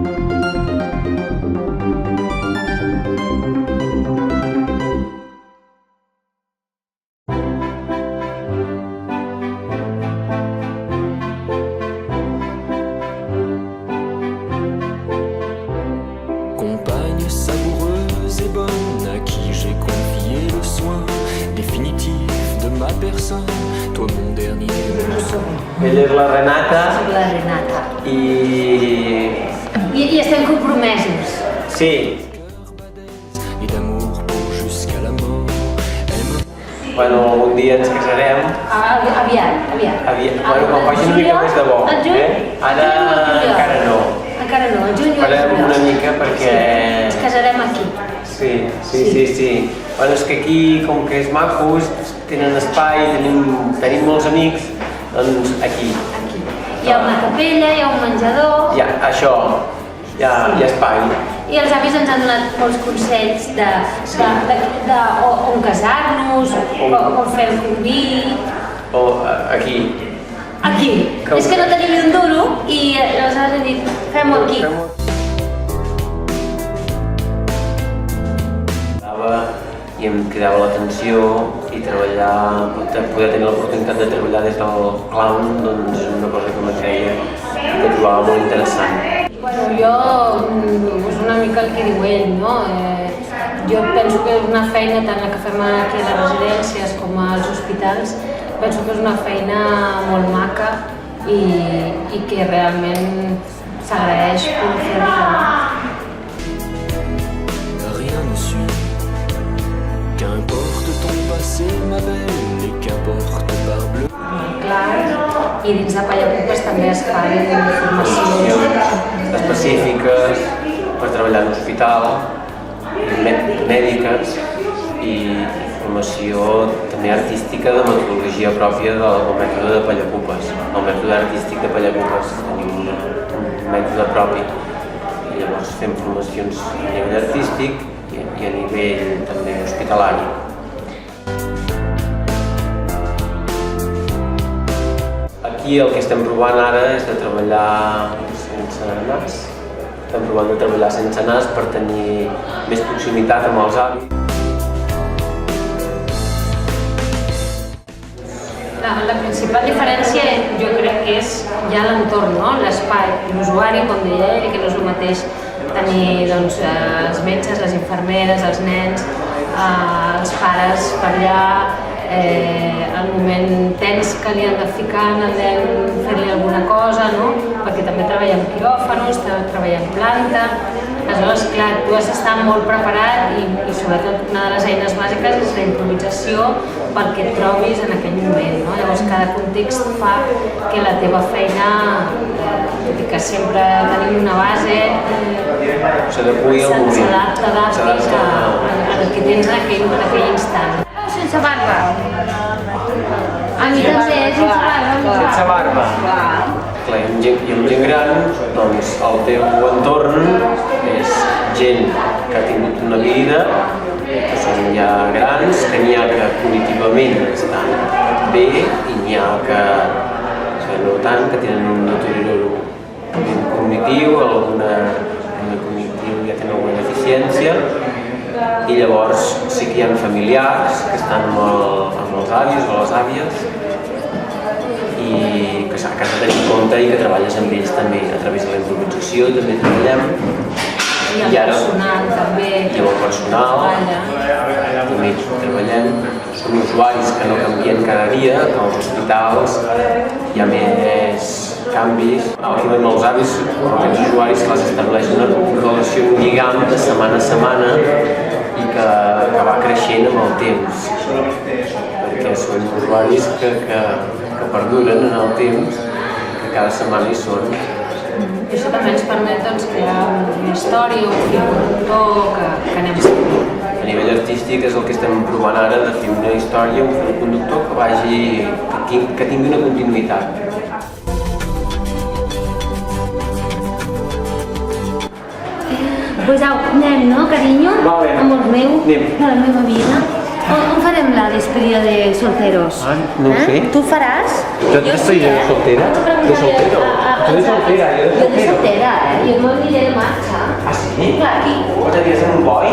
Compagne savoureuse et bonne à qui j'ai confié le soin définitif de ma personne, toi mon dernier leçon. Ella és la Renata. Soc la Renata. I estem compromesos. Sí. Et d'amour pour jusqu'à la mort. Bueno, un dia ens casarem. Aviat. Bueno, quan faci una mica més de bo. Ara encara no. Encara no, al juny o al Farem juliol. una mica perquè... Ens casarem aquí. Sí. Bueno, és que aquí, com que és maco, tenen espai, tenim molts amics, doncs aquí. Hi ha una capella, hi ha un menjador. Això, hi ha espai. I els avis ens han donat molts consells de on casar-nos, on fer el conví. O aquí. Aquí. És que no tenim ni un duro i aleshores hem dit, fem-ho aquí. I em cridava l'atenció i poder tenir l'oportunitat de treballar des del clown, doncs és una cosa que m'atreia i que trobava molt interessant. Jo, és una mica el que diu ell, no? Jo penso que és una feina, tant la que fem aquí a les residències com als hospitals, penso que és una feina molt maca i que realment s'agraeix per fer-la. Rien ne suit. Qu'importe ton passé, ma belle, et qu'importe parbleu. Clar, i dins de Pallacupes també es fan formacions específiques per treballar en l'hospital, mèdiques i formació també artística de metodologia pròpia del mètode de Pallacupes. El mètode artístic de Pallacupes, tenim un mètode propi i llavors fem formacions a nivell artístic i a nivell també hospitalari. Aquí el que estem provant ara és de treballar sense nas. Estem provant de treballar sense nas per tenir més proximitat amb els avis. La principal diferència jo crec que és ja l'entorn, no? L'espai, l'usuari, com deia ell, que no és el mateix tenir doncs, els metges, les infermeres, els nens, els pares per allà, el moment tens que li han de ficar en el nen, fer-li alguna cosa, no? Perquè també treballa en quiròfanos, treballa en planta. Aleshores, clar, tu has d'estar molt preparat i sobretot una de les eines bàsiques és la improvisació pel que et trobis en aquell moment, no? Llavors cada context fa que la teva feina, tot i que sempre tenim una base, s'adapta al que tens en aquell instant. Sense barba. A mi també, sense barba. Sense barba. Clar, i amb gent gran, doncs el teu entorn és gent que ha tingut una vida, que són ja grans, que n'hi ha que cognitivament estan bé i n'hi ha que no tant, que tenen un deteriorament cognitiu, cognitiu ja tenen alguna deficiència, i llavors sí que hi ha familiars que estan amb els avis o les àvies i que s'ha de tenir en compte i que treballes amb ells també a través de la improvisació, també treballem. I el personal també. I amb el personal també treballem. Són usuaris que no canvien cada dia, que als hospitals hi ha més canvis. Aquí amb els avis, aquests usuaris que estableix una relació, un lligam de setmana a setmana i que va creixent amb el temps, perquè són usuaris que perduren en el temps, que cada setmana hi són. I això també ens permet doncs, crear una història, un fil conductor que anem seguint. A nivell artístic és el que estem provant ara, de fer una història, un fil conductor que tingui una continuïtat. Pues au, anem, no, carinyo? Amor meu, de la meva vida. On farem la despedida de solteros? No ho sé. Tu faràs? Yo estoy de soltera. De soltero. Tú de soltera, yo de soltero. Jo de soltera, jo me'n aniré de marxa. Ah, sí? Clar, aquí. Pues aniries en un boi?